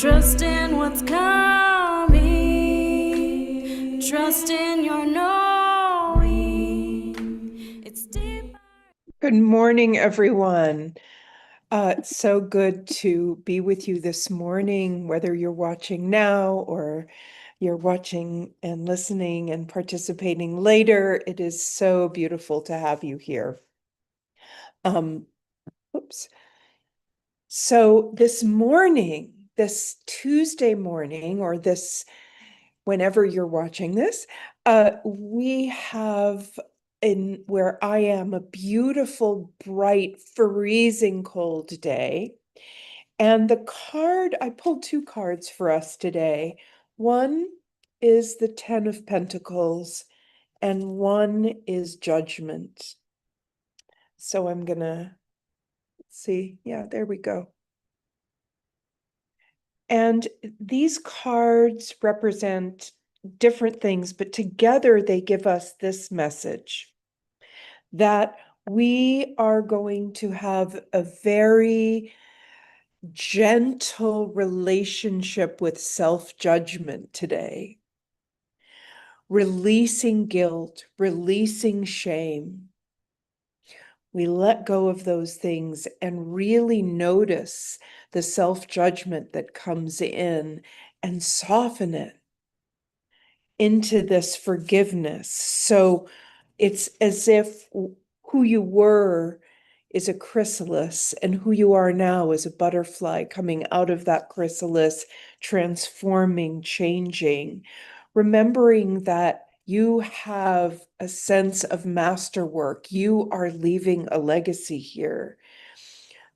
Trust in what's coming. Trust in your knowing. It's deeper. Good morning, everyone. It's so good to be with you this morning, whether you're watching now or you're watching and listening and participating later. It is so beautiful to have you here. Oops. So this morning, this Tuesday morning, or this whenever you're watching this, we have in where I am a beautiful, bright, freezing cold day. And the card, I pulled two cards for us today. One is the Ten of Pentacles, and one is Judgment. So I'm gonna see, yeah, there we go. And these cards represent different things, but together they give us this message that we are going to have a very gentle relationship with self-judgment today. Releasing guilt, releasing shame. We let go of those things and really notice the self-judgment that comes in and soften it into this forgiveness. So it's as if who you were is a chrysalis and who you are now is a butterfly coming out of that chrysalis, transforming, changing, remembering that you have a sense of masterwork. You are leaving a legacy here.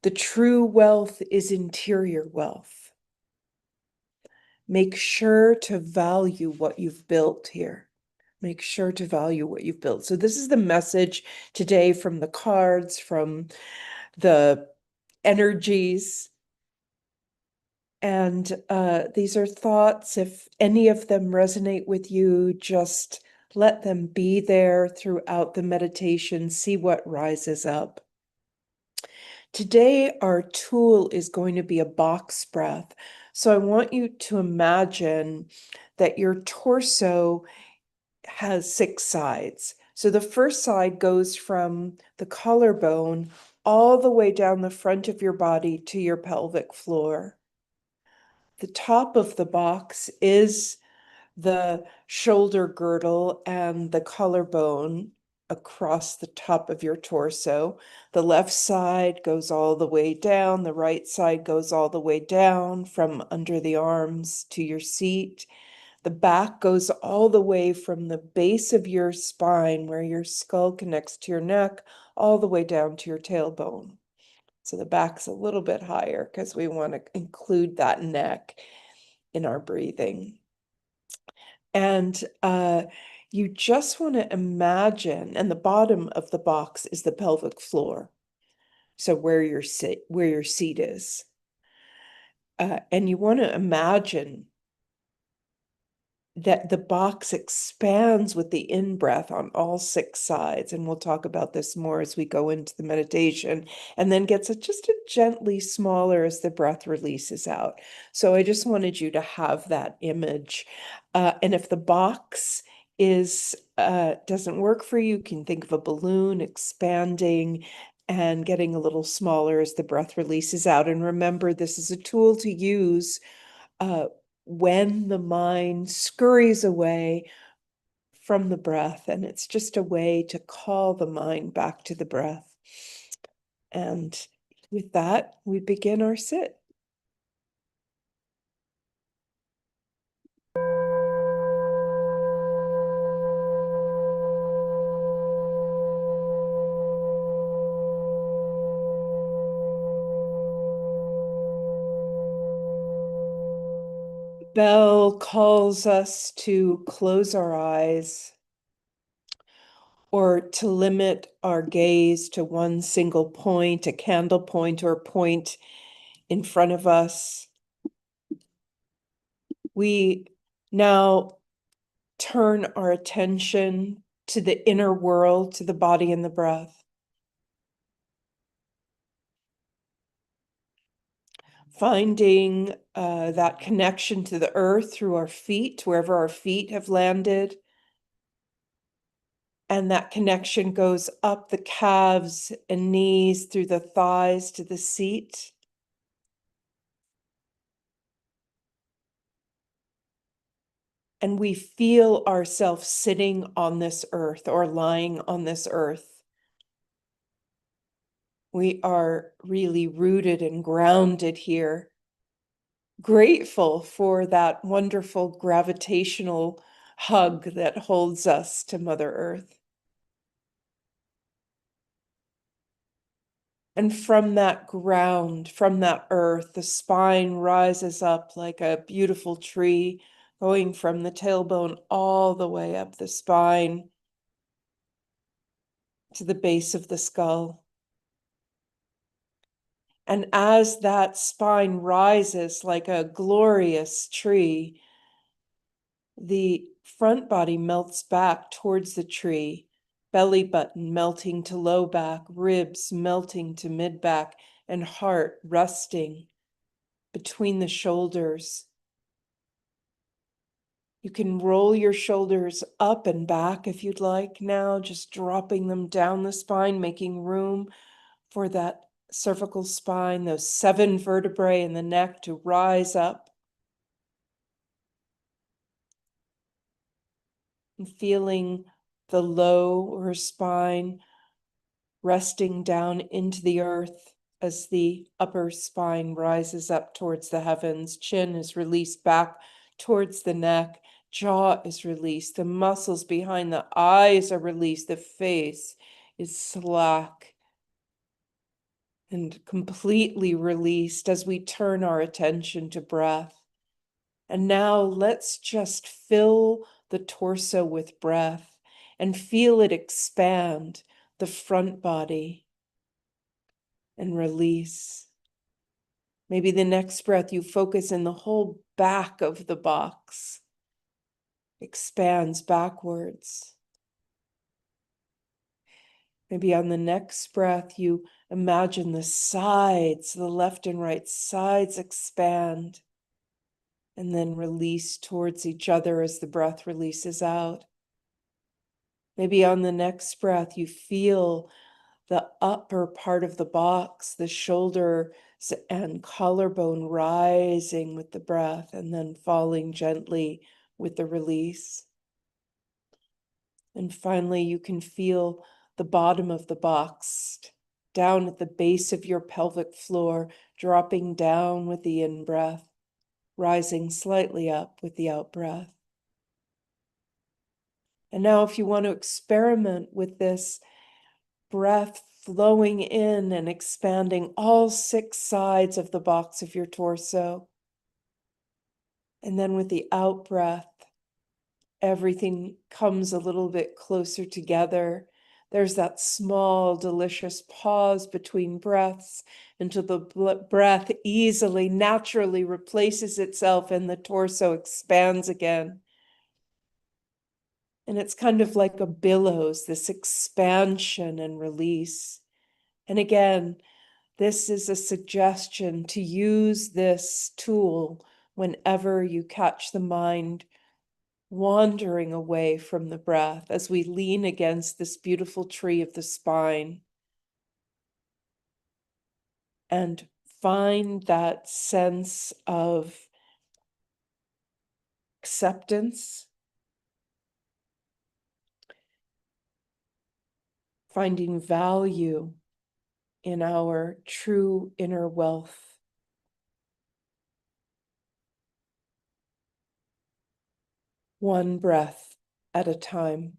The true wealth is interior wealth. Make sure to value what you've built here. Make sure to value what you've built. So this is the message today from the cards, from the energies. And these are thoughts. If any of them resonate with you, just let them be there throughout the meditation. See what rises up. Today, our tool is going to be a box breath. So I want you to imagine that your torso has 6 sides. So the first side goes from the collarbone all the way down the front of your body to your pelvic floor. The top of the box is the shoulder girdle and the collarbone across the top of your torso. The left side goes all the way down. The right side goes all the way down from under the arms to your seat. The back goes all the way from the base of your spine, where your skull connects to your neck, all the way down to your tailbone. So the back's a little bit higher because we want to include that neck in our breathing. And you just want to imagine, and the bottom of the box is the pelvic floor. So where your seat is. And you want to imagine that the box expands with the in-breath on all 6 sides. And we'll talk about this more as we go into the meditation, and then gets just a gently smaller as the breath releases out. So I just wanted you to have that image. And if the box doesn't work for you, you can think of a balloon expanding and getting a little smaller as the breath releases out. And remember, this is a tool to use when the mind scurries away from the breath, and it's just a way to call the mind back to the breath. And with that, we begin our sit. bell calls us to close our eyes or to limit our gaze to one single point, a candle point or a point in front of us, we now turn our attention to the inner world, to the body and the breath. Finding that connection to the earth through our feet, wherever our feet have landed. And that connection goes up the calves and knees, through the thighs to the seat. And we feel ourselves sitting on this earth or lying on this earth. We are really rooted and grounded here. Grateful for that wonderful gravitational hug that holds us to Mother Earth. And from that ground, from that earth, the spine rises up like a beautiful tree, going from the tailbone all the way up the spine to the base of the skull. And as that spine rises like a glorious tree, the front body melts back towards the tree, belly button melting to low back, ribs melting to mid back, and heart resting between the shoulders. You can roll your shoulders up and back if you'd like now, just dropping them down the spine, making room for that cervical spine, those 7 vertebrae in the neck to rise up. And feeling the lower spine resting down into the earth as the upper spine rises up towards the heavens. Chin is released back towards the neck. Jaw is released. The muscles behind the eyes are released. The face is slack and completely released as we turn our attention to breath. And now let's just fill the torso with breath and feel it expand the front body and release. Maybe the next breath you focus in the whole back of the box, expands backwards. Maybe on the next breath you imagine the sides, the left and right sides expand and then release towards each other as the breath releases out. Maybe on the next breath you feel the upper part of the box, the shoulders and collarbone rising with the breath and then falling gently with the release. And finally, you can feel the bottom of the box down at the base of your pelvic floor, dropping down with the in-breath, rising slightly up with the out-breath. And now if you want to experiment with this breath flowing in and expanding all 6 sides of the box of your torso. And then with the out breath, everything comes a little bit closer together. There's that small, delicious pause between breaths until the breath easily, naturally replaces itself and the torso expands again. And it's kind of like a billows, this expansion and release. And again, this is a suggestion to use this tool whenever you catch the mind wandering away from the breath as we lean against this beautiful tree of the spine and find that sense of acceptance, finding value in our true inner wealth. One breath at a time.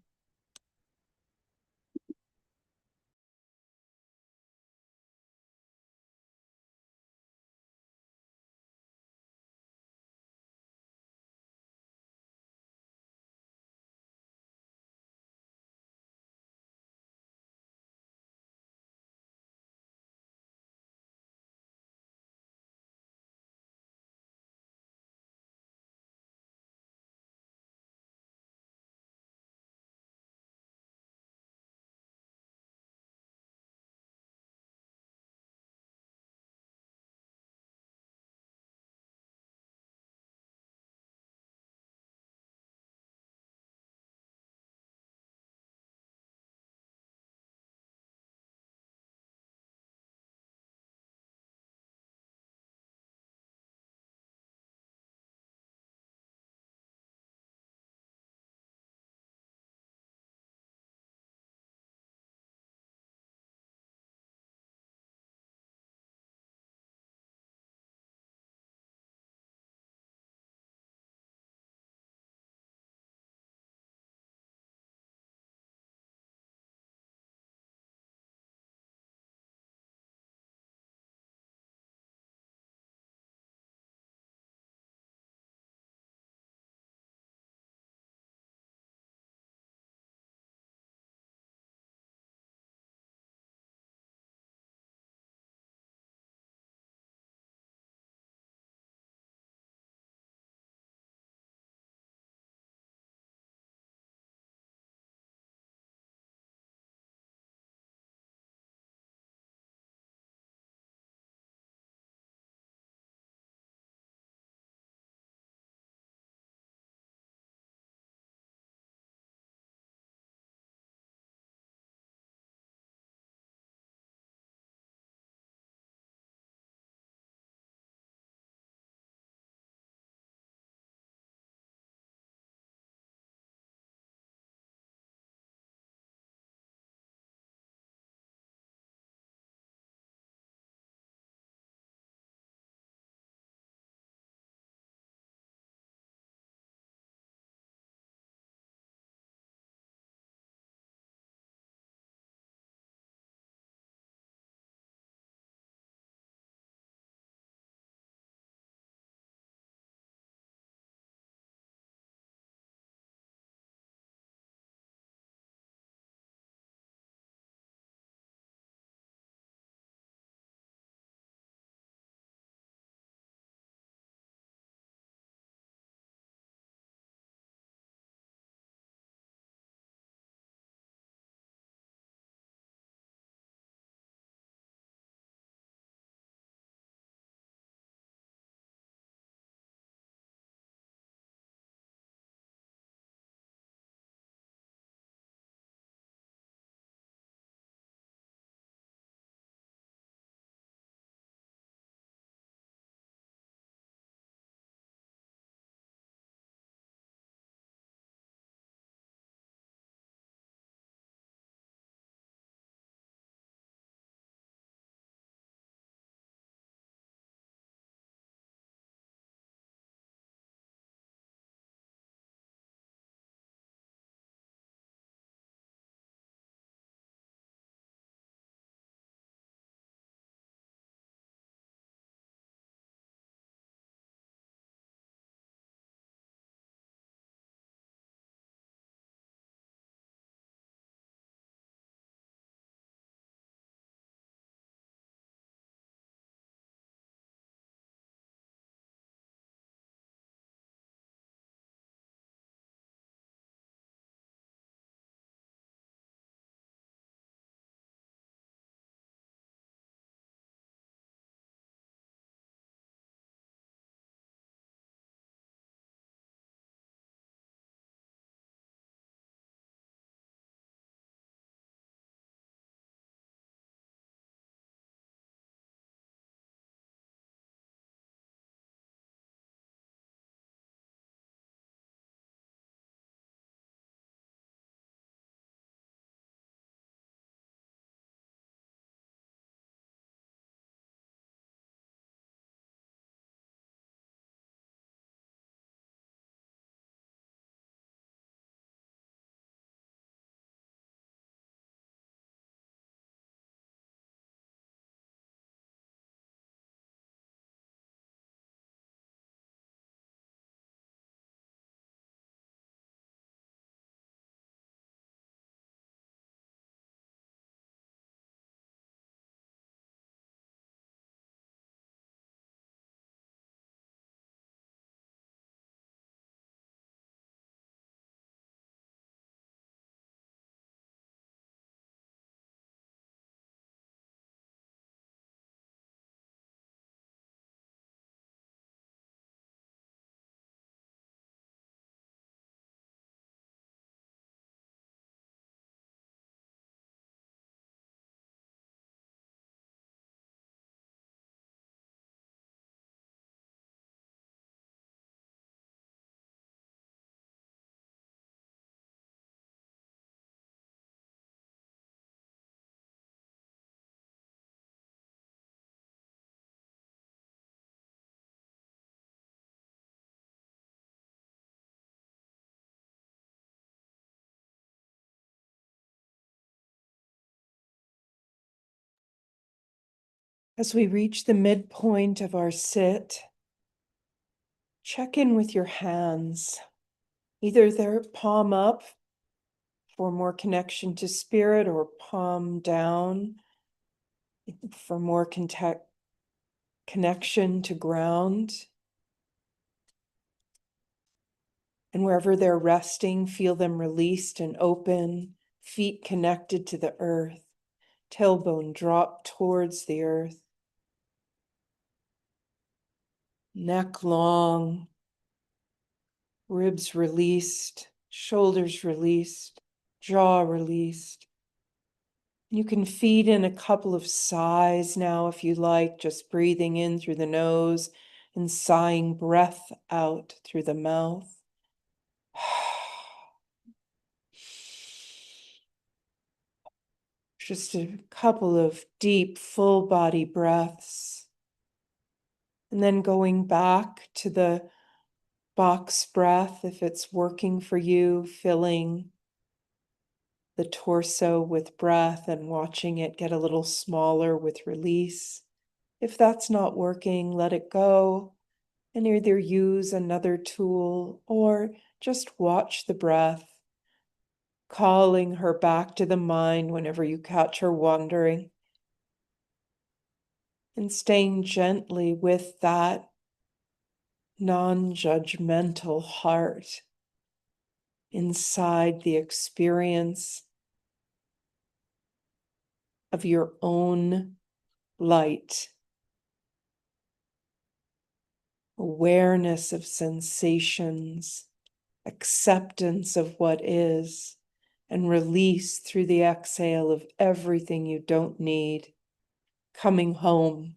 As we reach the midpoint of our sit, check in with your hands. Either their palm up for more connection to spirit, or palm down for more connection to ground. And wherever they're resting, feel them released and open, feet connected to the earth, tailbone drop towards the earth, neck long, ribs released, shoulders released, jaw released. You can feed in a couple of sighs now if you like, just breathing in through the nose and sighing breath out through the mouth. Just a couple of deep, full body breaths. And then going back to the box breath, if it's working for you, filling the torso with breath and watching it get a little smaller with release. If that's not working, let it go and either use another tool or just watch the breath, calling her back to the mind whenever you catch her wandering, and staying gently with that non-judgmental heart inside the experience of your own light, awareness of sensations, acceptance of what is, and release through the exhale of everything you don't need, coming home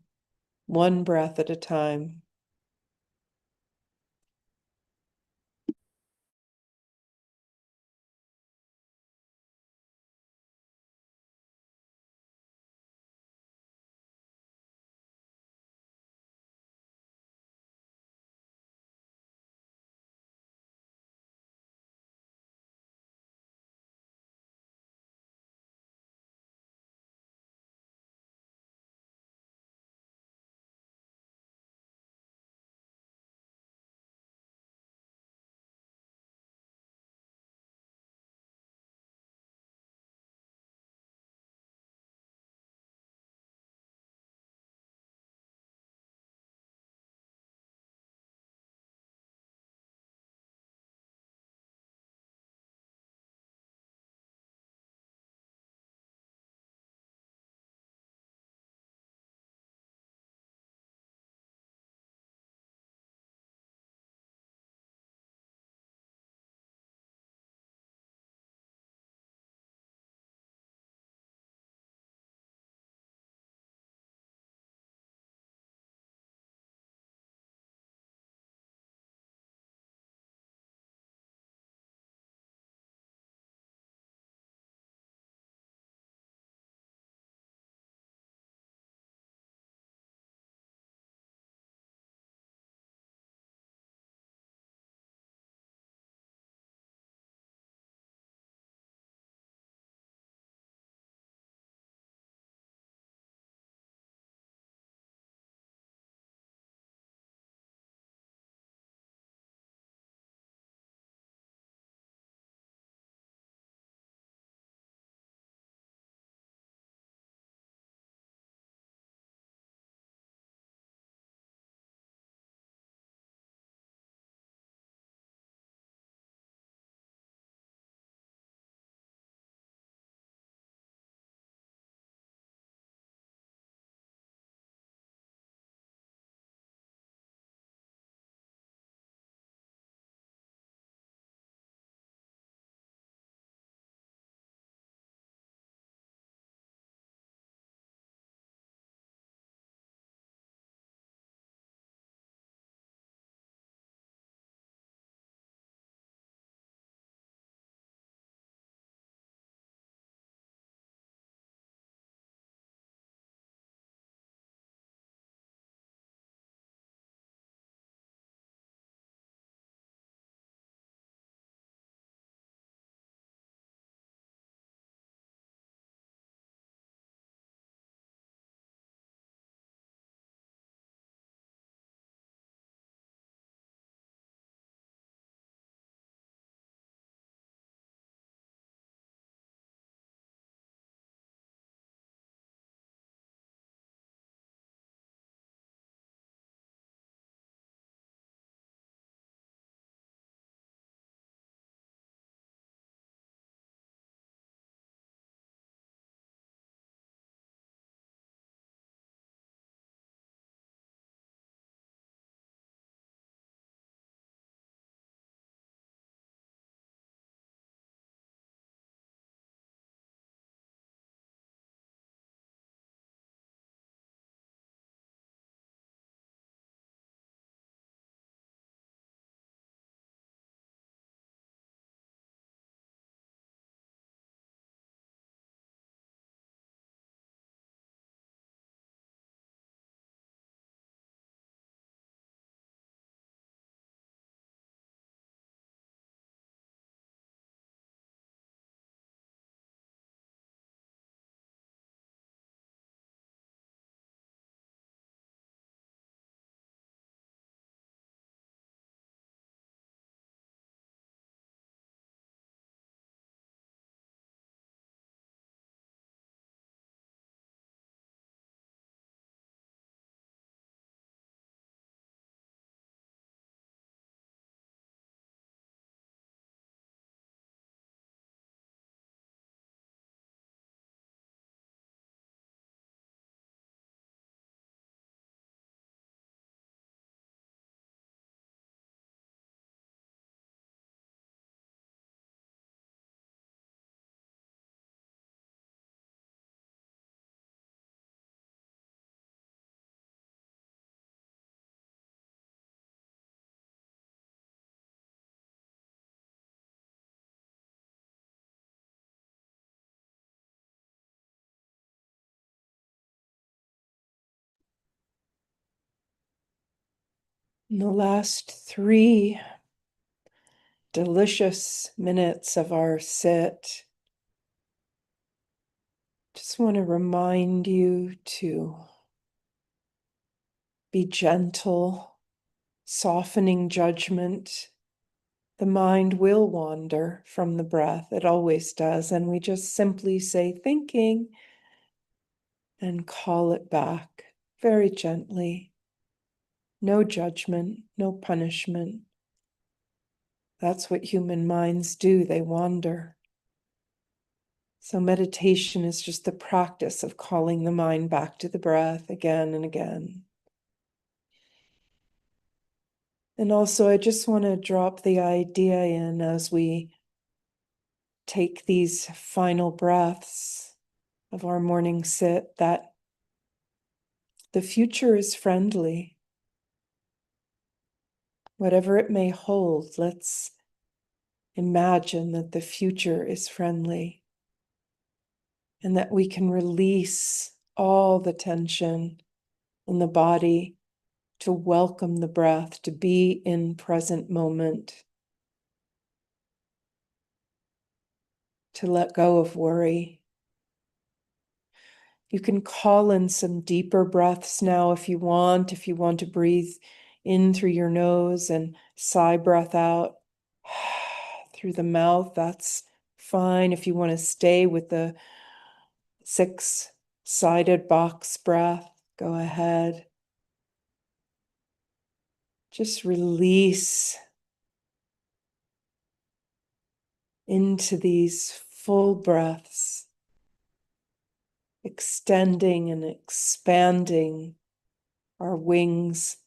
one breath at a time. In the last 3 delicious minutes of our sit, just want to remind you to be gentle, softening judgment. The mind will wander from the breath. It always does. And we just simply say thinking and call it back very gently. No judgment, no punishment. That's what human minds do. They wander. So meditation is just the practice of calling the mind back to the breath again and again. And also, I just want to drop the idea in as we take these final breaths of our morning sit that the future is friendly. Whatever it may hold, let's imagine that the future is friendly and that we can release all the tension in the body to welcome the breath, to be in present moment, to let go of worry. You can call in some deeper breaths now if you want to breathe in through your nose and sigh breath out through the mouth, that's fine. If you want to stay with the 6-sided box breath, go ahead. Just release into these full breaths, extending and expanding our wings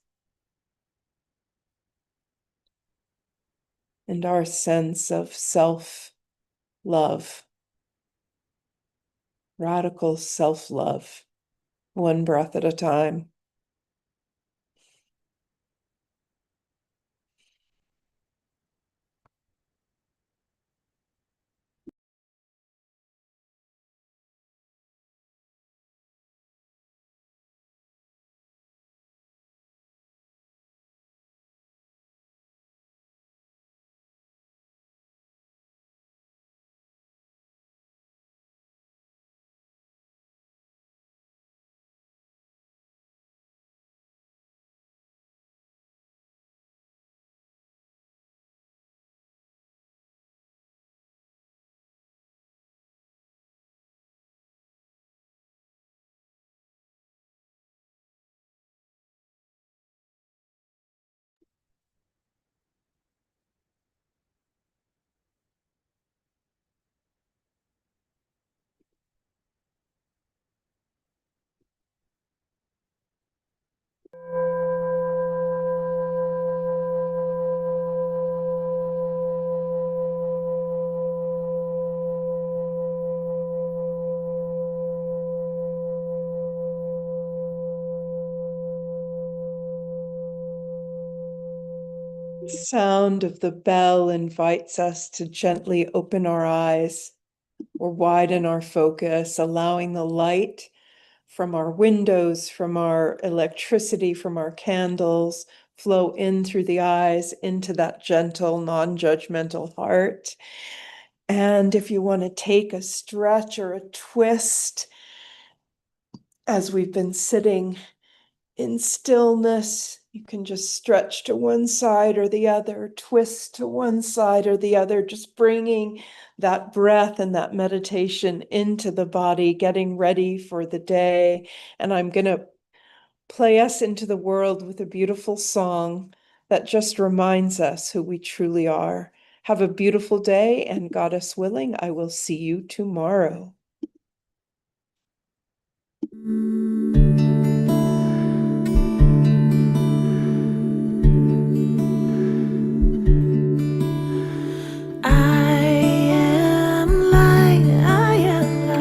and our sense of self-love, radical self-love, one breath at a time. The sound of the bell invites us to gently open our eyes or widen our focus, allowing the light from our windows, from our electricity, from our candles, flow in through the eyes into that gentle, non-judgmental heart. And if you want to take a stretch or a twist, as we've been sitting in stillness, you can just stretch to one side or the other, twist to one side or the other, just bringing that breath and that meditation into the body, getting ready for the day. And I'm going to play us into the world with a beautiful song that just reminds us who we truly are. Have a beautiful day, and Goddess willing, I will see you tomorrow. I am light, I am light.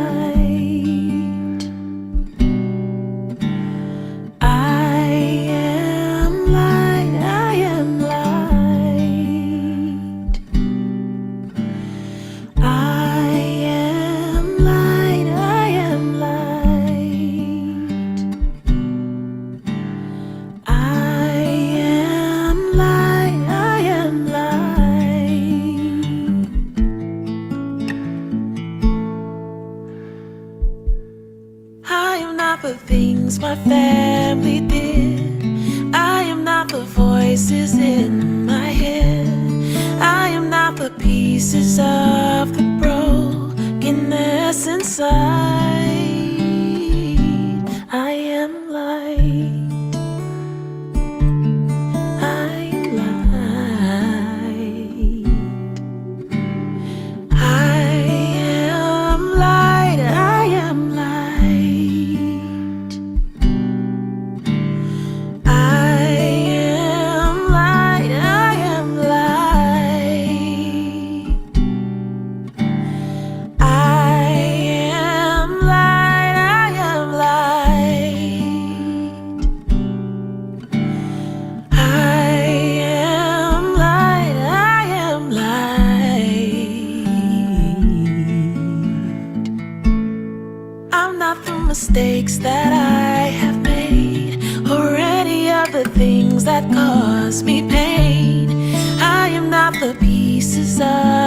things my family did. I am not the voices in my head. I am not the pieces of the brokenness inside. I am light. I am light. I am light. I am light. I am light. I am light. I am light. I am light. I am light. I am light. I'm not the mistakes that I have made, or any of the things that cause me pain. I am not the pieces of